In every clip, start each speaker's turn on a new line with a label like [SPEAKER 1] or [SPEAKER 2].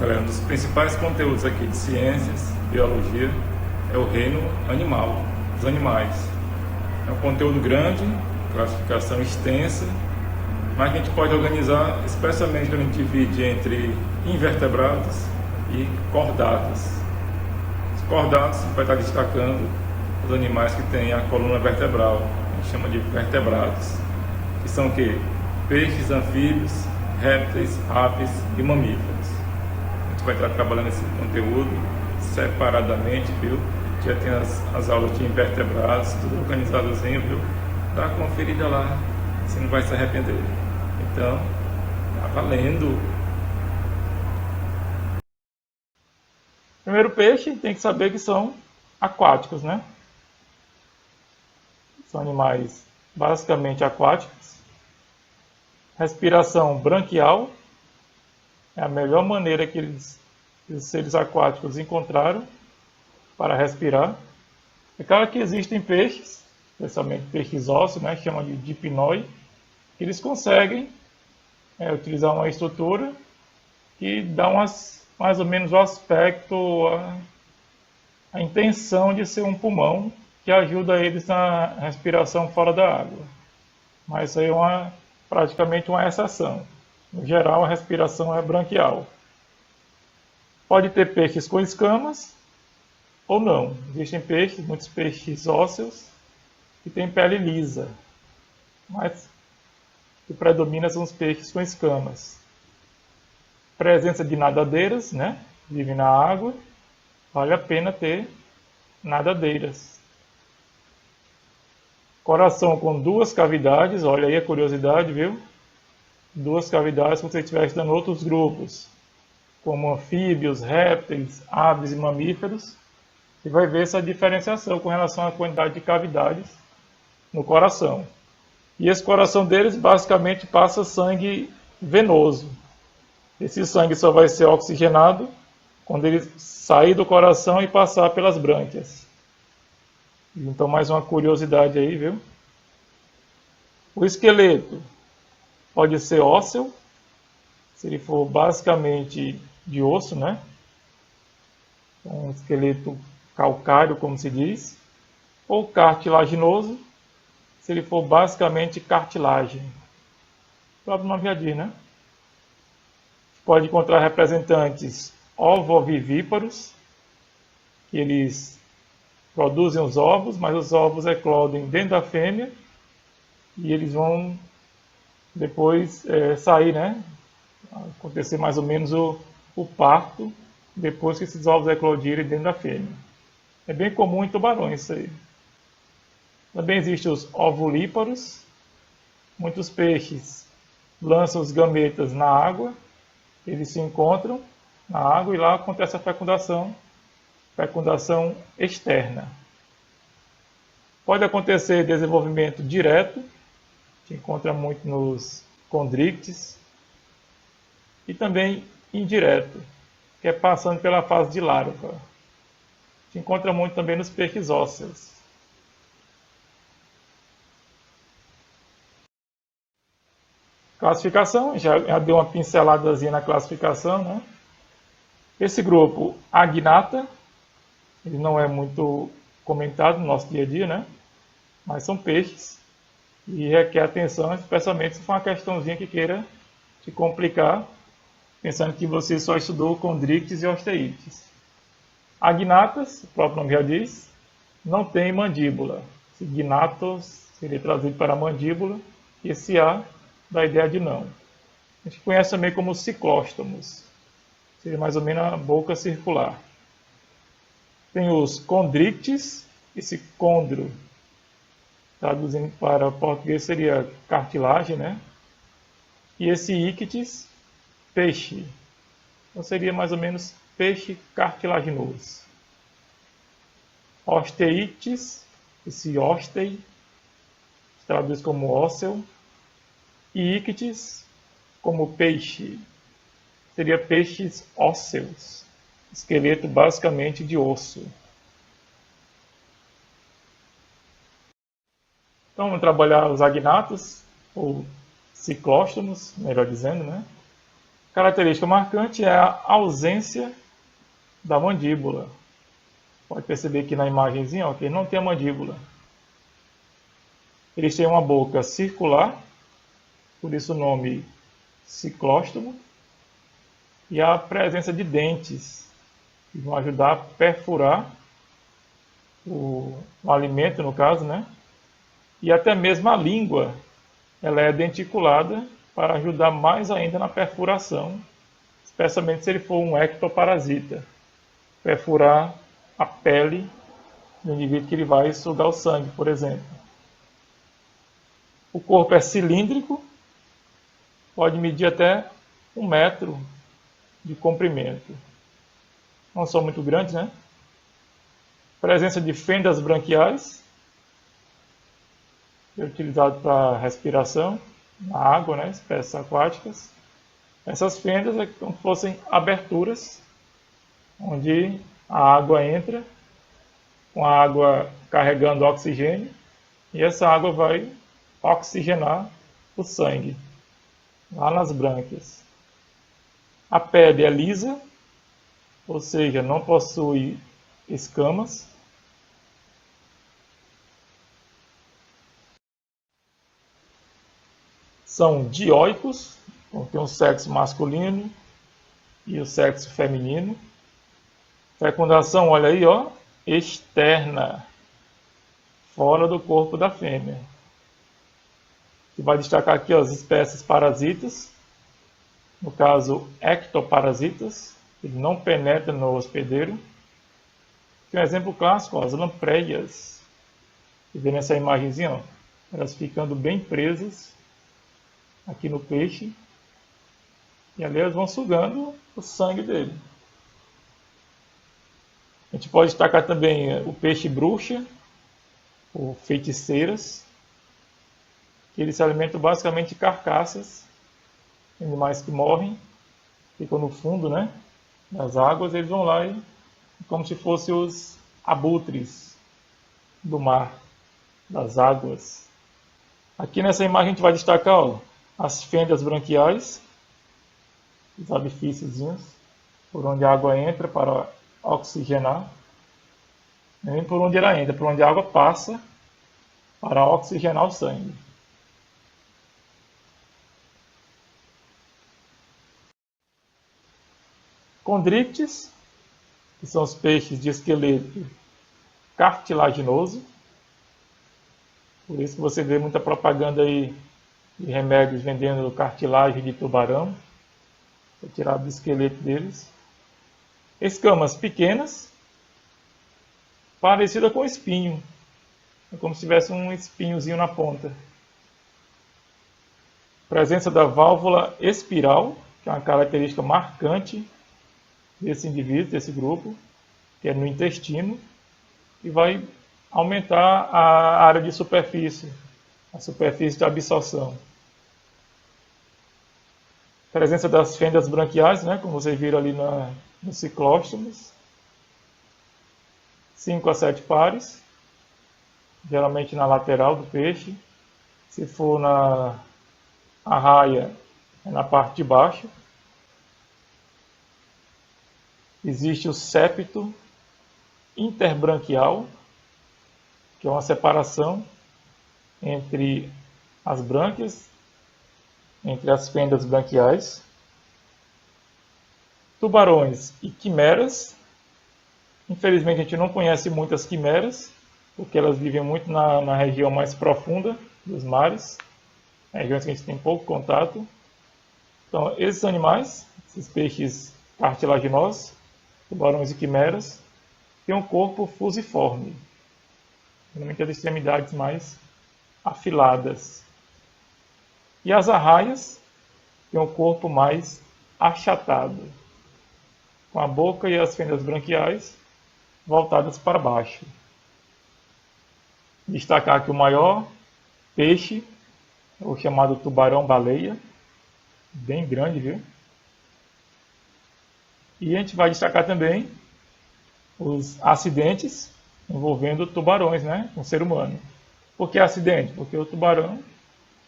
[SPEAKER 1] galera, um dos principais conteúdos aqui de ciências, biologia, é o reino animal, os animais. É um conteúdo grande, classificação extensa, mas que a gente pode organizar, especialmente quando a gente divide entre invertebrados e cordados. Os cordados vai estar destacando os animais que têm a coluna vertebral, a gente chama de vertebrados, que são o quê? Peixes, anfíbios, répteis, aves e mamíferos. A gente vai estar trabalhando esse conteúdo separadamente, viu? Já tem as aulas de invertebrados, tudo organizadozinho, viu? Dá uma conferida lá, você não vai se arrepender. Então, tá valendo! Primeiro peixe, tem que saber que são aquáticos, né? São animais basicamente aquáticos. Respiração branquial é a melhor maneira que os seres aquáticos encontraram para respirar. É claro que existem peixes, especialmente peixes ósseos, né, que chamam de dipnoi, que eles conseguem utilizar uma estrutura que dá mais ou menos o aspecto, a intenção de ser um pulmão, que ajuda eles na respiração fora da água. Mas isso aí é praticamente uma exceção. No geral, a respiração é branquial. Pode ter peixes com escamas ou não. Existem peixes, muitos peixes ósseos, que têm pele lisa. Mas o que predomina são os peixes com escamas. Presença de nadadeiras, né? Vivem na água. Vale a pena ter nadadeiras. Coração com duas cavidades, olha aí a curiosidade, viu? Duas cavidades, se você estiver estudando outros grupos, como anfíbios, répteis, aves e mamíferos, você vai ver essa diferenciação com relação à quantidade de cavidades no coração. E esse coração deles basicamente passa sangue venoso. Esse sangue só vai ser oxigenado quando ele sair do coração e passar pelas brânquias. Então, mais uma curiosidade aí, viu? O esqueleto pode ser ósseo, se ele for basicamente de osso, né? Um esqueleto calcário, como se diz, ou cartilaginoso, se ele for basicamente cartilagem. O próprio nome já diz, né? Pode encontrar representantes ovovivíparos, que eles produzem os ovos, mas os ovos eclodem dentro da fêmea e eles vão depois sair, né? Acontecer mais ou menos o parto depois que esses ovos eclodirem dentro da fêmea. É bem comum em tubarões isso aí. Também existem os ovulíparos. Muitos peixes lançam os gametas na água, eles se encontram na água e lá acontece a fecundação externa. Pode acontecer desenvolvimento direto, que encontra muito nos condrictes, e também indireto, que é passando pela fase de larva. Se encontra muito também nos peixes ósseos. Classificação, já deu uma pinceladazinha na classificação, né? Esse grupo Agnata, ele não é muito comentado no nosso dia a dia, né? Mas são peixes e requer atenção, especialmente se for uma questãozinha que queira te complicar, pensando que você só estudou condrictes e osteites. Agnatas, o próprio nome já diz, não tem mandíbula. Gnatos seria traduzido para mandíbula, e esse A dá a ideia de não. A gente conhece também como ciclóstomos, seria mais ou menos a boca circular. Tem os condrictes, esse condro, traduzindo para português seria cartilagem, né? E esse íctis, peixe. Então seria mais ou menos peixe cartilaginoso. Osteites, esse ostei, traduz como ósseo. E íctis, como peixe, seria peixes ósseos, esqueleto basicamente de osso. Então vamos trabalhar os agnatos, ou ciclóstomos, melhor dizendo, né? Característica marcante é a ausência da mandíbula. Pode perceber aqui na imagenzinha, ó, que ele não tem a mandíbula. Eles têm uma boca circular, por isso o nome ciclóstomo, e a presença de dentes, que vão ajudar a perfurar o alimento, no caso, né? E até mesmo a língua, ela é denticulada para ajudar mais ainda na perfuração, especialmente se ele for um ectoparasita, perfurar a pele do indivíduo que ele vai sugar o sangue, por exemplo. O corpo é cilíndrico, pode medir até 1 metro de comprimento. Não são muito grandes, né? Presença de fendas branquiais, é utilizado para respiração na água, né? Espécies aquáticas. Essas fendas é como se fossem aberturas, onde a água entra, com a água carregando oxigênio, e essa água vai oxigenar o sangue, lá nas brânquias. A pele é lisa, ou seja, não possui escamas. São dioicos, tem o sexo masculino e o sexo feminino. Fecundação, olha aí, ó, externa, fora do corpo da fêmea. Você vai destacar aqui ó, as espécies parasitas, no caso ectoparasitas, que não penetram no hospedeiro. Tem um exemplo clássico, ó, as lampreias. Você vê nessa imagenzinha, ó, elas ficando bem presas aqui no peixe, e ali elas vão sugando o sangue dele. A gente pode destacar também o peixe bruxa, ou feiticeiras, que eles se alimentam basicamente de carcaças, animais que morrem, ficam no fundo, né, das águas, eles vão lá e como se fossem os abutres do mar, das águas. Aqui nessa imagem a gente vai destacar ó, as fendas branquiais, os orifíciozinhos, por onde a água entra para oxigenar. Nem por onde ela entra, por onde a água passa para oxigenar o sangue. Condrictes, que são os peixes de esqueleto cartilaginoso. Por isso que você vê muita propaganda aí de remédios vendendo cartilagem de tubarão, para tirar do esqueleto deles. Escamas pequenas, parecida com espinho. É como se tivesse um espinhozinho na ponta. Presença da válvula espiral, que é uma característica marcante desse indivíduo, desse grupo, que é no intestino, e vai aumentar a área de superfície, a superfície de absorção. Presença das fendas branquiais, né, como vocês viram ali nos ciclóstomos. 5 a 7 pares, geralmente na lateral do peixe. Se for na arraia, é na parte de baixo. Existe o septo interbranquial, que é uma separação entre as brânquias, entre as fendas branquiais. Tubarões e quimeras. Infelizmente a gente não conhece muitas quimeras, porque elas vivem muito na região mais profunda dos mares, regiões que a gente tem pouco contato. Então esses animais, esses peixes cartilaginosos, tubarões e quimeras, têm um corpo fusiforme, geralmente as extremidades mais afiladas. E as arraias têm um corpo mais achatado, com a boca e as fendas branquiais voltadas para baixo. Destacar que o maior peixe é o chamado tubarão-baleia, bem grande, viu? E a gente vai destacar também os acidentes envolvendo tubarões, né, com o ser humano. Por que acidente? Porque o tubarão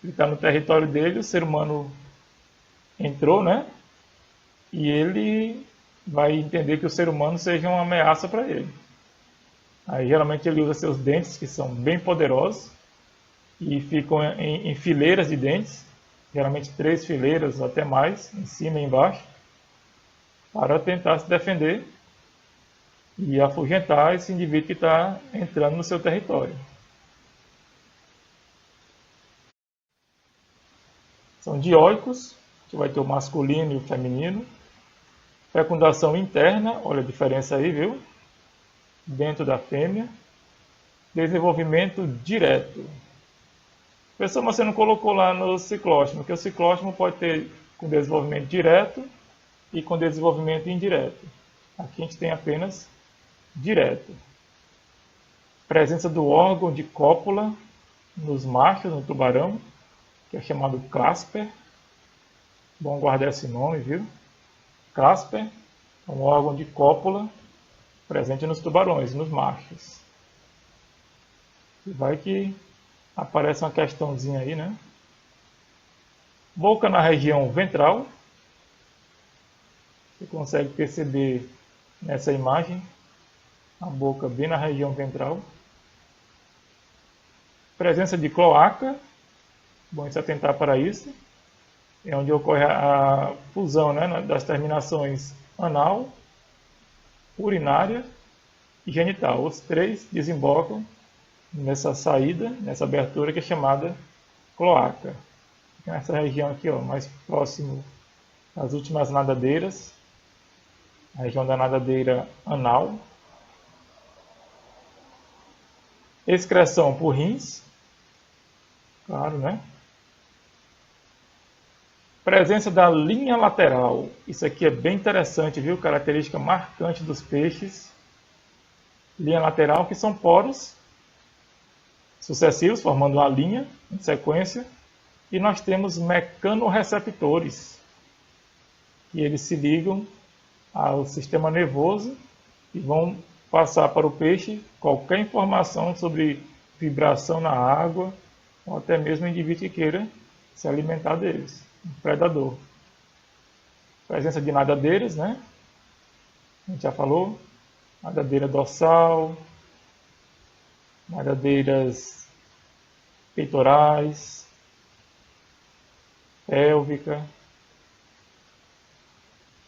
[SPEAKER 1] está no território dele, o ser humano entrou, né, e ele vai entender que o ser humano seja uma ameaça para ele. Aí geralmente ele usa seus dentes, que são bem poderosos, e ficam em fileiras de dentes, geralmente 3 fileiras até mais, em cima e embaixo, para tentar se defender e afugentar esse indivíduo que está entrando no seu território. São dioicos, que vai ter o masculino e o feminino. Fecundação interna, olha a diferença aí, viu? Dentro da fêmea. Desenvolvimento direto. Pessoal, mas você não colocou lá no ciclóstomo, porque o ciclóstomo pode ter com desenvolvimento direto e com desenvolvimento indireto. Aqui a gente tem apenas direto. Presença do órgão de cópula nos machos, no tubarão, que é chamado clasper. Bom guardar esse nome, viu? Clasper é um órgão de cópula presente nos tubarões, nos machos. E vai que aparece uma questãozinha aí, né? Boca na região ventral. Você consegue perceber nessa imagem a boca bem na região ventral. Presença de cloaca. Bom se atentar para isso. É onde ocorre a fusão, né, das terminações anal, urinária e genital. Os 3 desembocam nessa saída, nessa abertura que é chamada cloaca. Nessa região aqui, ó, mais próximo às últimas nadadeiras, a região da nadadeira anal. Excreção por rins, claro, né? Presença da linha lateral. Isso aqui é bem interessante, viu? Característica marcante dos peixes. Linha lateral, que são poros sucessivos, formando uma linha em sequência. E nós temos mecanorreceptores, que eles se ligam ao sistema nervoso e vão passar para o peixe qualquer informação sobre vibração na água, ou até mesmo o indivíduo que queira se alimentar deles. Predador. Presença de nadadeiras, né? A gente já falou. Nadadeira dorsal, nadadeiras peitorais, pélvica,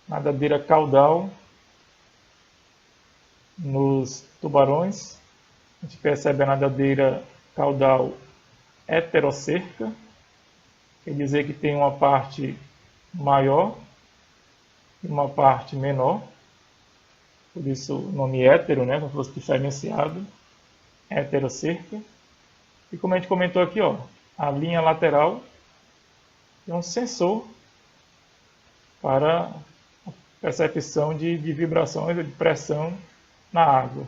[SPEAKER 1] nadadeira caudal. Nos tubarões, a gente percebe a nadadeira caudal heterocerca. Quer dizer que tem uma parte maior e uma parte menor. Por isso o nome hétero, né? Como se fosse diferenciado. Heterocerca. E como a gente comentou aqui, ó, a linha lateral é um sensor para a percepção de vibrações ou de pressão na água.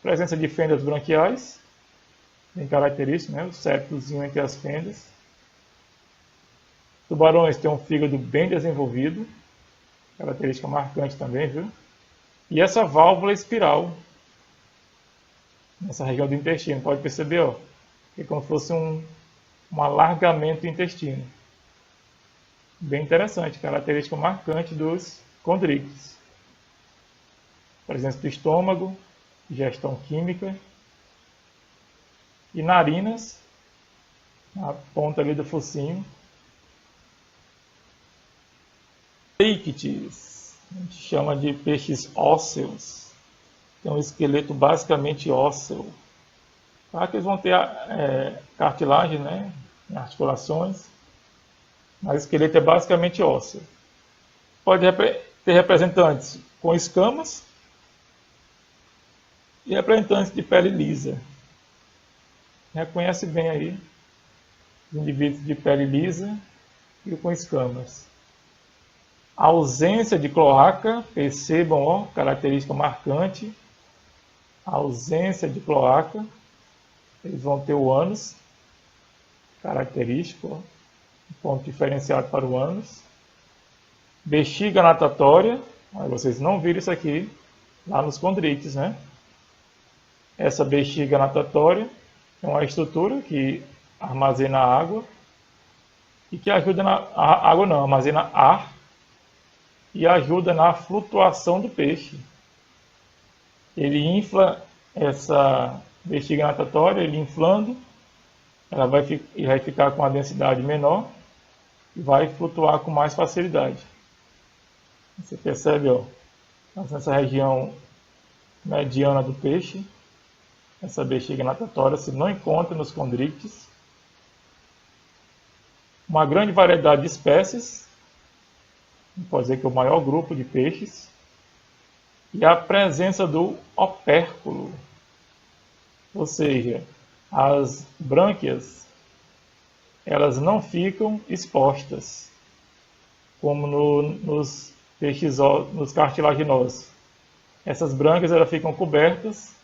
[SPEAKER 1] Presença de fendas branquiais, bem característico, né? O septozinho entre as fendas. Tubarões têm um fígado bem desenvolvido, característica marcante também, viu? E essa válvula espiral, nessa região do intestino, pode perceber, ó, que é como se fosse um alargamento do intestino. Bem interessante, característica marcante dos condrídeos. Presença do estômago, digestão química. E narinas, na ponta ali do focinho. Peixes, a gente chama de peixes ósseos. Tem um esqueleto basicamente ósseo. Claro que eles vão ter cartilagem, né, em articulações, mas o esqueleto é basicamente ósseo. Pode ter representantes com escamas e representantes de pele lisa. Reconhece bem aí os indivíduos de pele lisa e com escamas. A ausência de cloaca, percebam, ó, característica marcante. A ausência de cloaca, eles vão ter o ânus, característico, ó, um ponto diferenciado para o ânus. Bexiga natatória, vocês não viram isso aqui lá nos condrídeos, né? Essa bexiga natatória é uma estrutura que armazena água e que ajuda armazena ar e ajuda na flutuação do peixe. Ele infla essa bexiga natatória, ele inflando, ela vai ficar com a densidade menor e vai flutuar com mais facilidade. Você percebe, ó, nessa região mediana do peixe, essa bexiga natatória se não encontra nos condrictes. Uma grande variedade de espécies, pode dizer que é o maior grupo de peixes, e a presença do opérculo, ou seja, as brânquias, elas não ficam expostas, como nos peixes, nos cartilaginosos. Essas brânquias elas ficam cobertas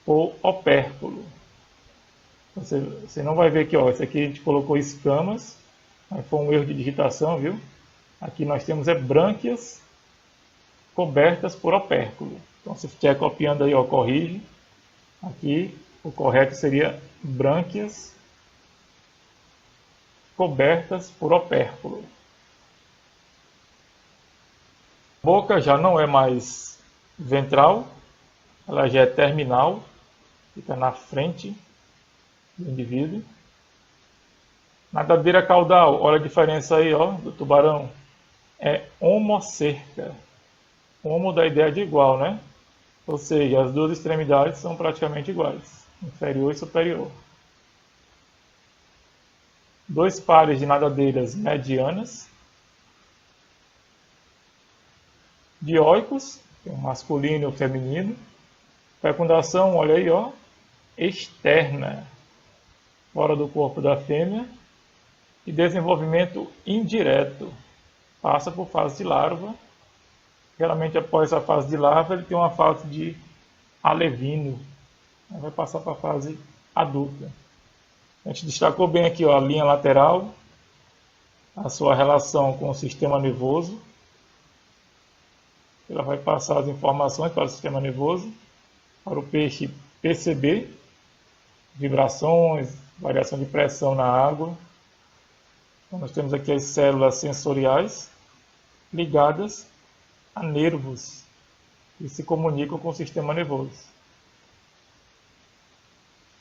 [SPEAKER 1] por opérculo. Você não vai ver aqui, ó, isso aqui a gente colocou escamas, mas foi um erro de digitação, viu? Aqui nós temos brânquias cobertas por opérculo. Então, se estiver copiando aí, ó, corrige. Aqui, o correto seria brânquias cobertas por opérculo. A boca já não é mais ventral, ela já é terminal, fica na frente do indivíduo. Nadadeira caudal, olha a diferença aí, ó, do tubarão. É homocerca. Homo dá a ideia de igual, né? Ou seja, as duas extremidades são praticamente iguais, inferior e superior. Dois pares de nadadeiras medianas. Dioicos, tem o masculino e o feminino. Fecundação, olha aí, ó, externa, fora do corpo da fêmea. E desenvolvimento indireto, passa por fase de larva. Geralmente após a fase de larva ele tem uma fase de alevino, vai passar para a fase adulta. A gente destacou bem aqui, ó, a linha lateral, a sua relação com o sistema nervoso. Ela vai passar as informações para o sistema nervoso, para o peixe perceber vibrações, variação de pressão na água. Então, nós temos aqui as células sensoriais ligadas a nervos que se comunicam com o sistema nervoso.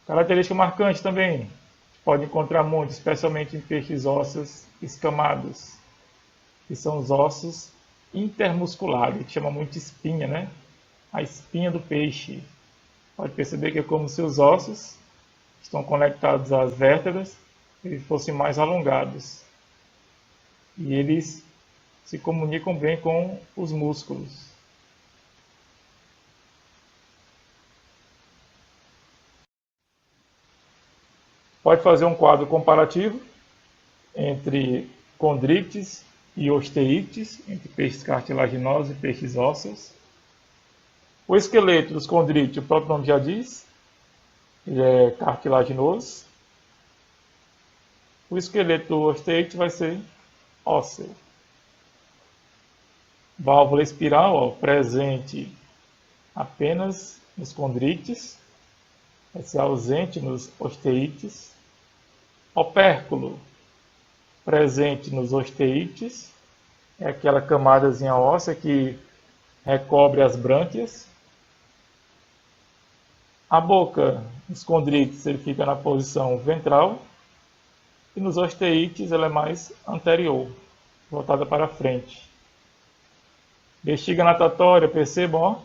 [SPEAKER 1] Característica marcante também, pode encontrar muito, especialmente em peixes ósseos escamados, que são os ossos intermusculares, a gente chama muito de espinha, né? A espinha do peixe. Pode perceber que é como se os ossos estão conectados às vértebras, eles fossem mais alongados. E eles se comunicam bem com os músculos. Pode fazer um quadro comparativo entre condrictes e osteíctes, entre peixes cartilaginosos e peixes ósseos. O esqueleto dos condrictes, o próprio nome já diz, ele é cartilaginoso. O esqueleto do osteíte vai ser ósseo. Válvula espiral, ó, presente apenas nos condrictes, vai ser ausente nos osteítes. Opérculo, presente nos osteítes, é aquela camadazinha óssea que recobre as brânquias. A boca, nos condrictes, ele fica na posição ventral, e nos osteítes ela é mais anterior, voltada para frente. Bexiga natatória, percebam, ó,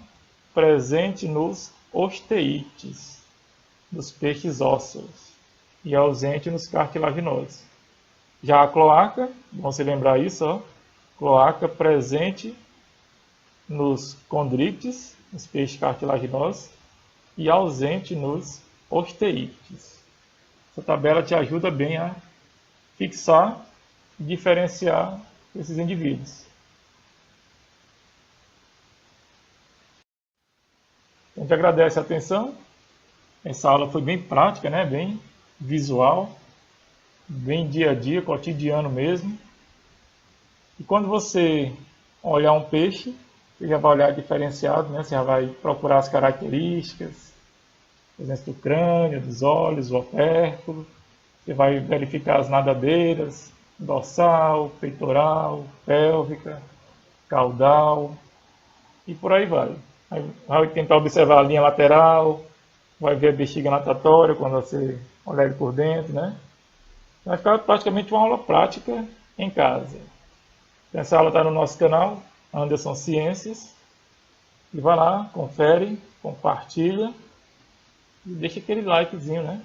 [SPEAKER 1] presente nos osteítes, dos peixes ósseos, e ausente nos cartilaginosos. Já a cloaca, vamos se lembrar isso, ó, cloaca presente nos condrictes, nos peixes cartilaginosos, e ausente nos osteítes. Essa tabela te ajuda bem a fixar e diferenciar esses indivíduos. A gente agradece a atenção. Essa aula foi bem prática, né? Bem visual, bem dia a dia, cotidiano mesmo. E quando você olhar um peixe, você já vai olhar diferenciado, né? Você já vai procurar as características, presença do crânio, dos olhos, o opérculo. Você vai verificar as nadadeiras, dorsal, peitoral, pélvica. caudal e por aí vai. Aí vai tentar observar a linha lateral, vai ver a bexiga natatória quando você olhar ele por dentro, né? Vai ficar praticamente uma aula prática em casa. Essa aula está no nosso canal, Anderson Ciências. E vai lá, confere, compartilha e deixa aquele likezinho, né?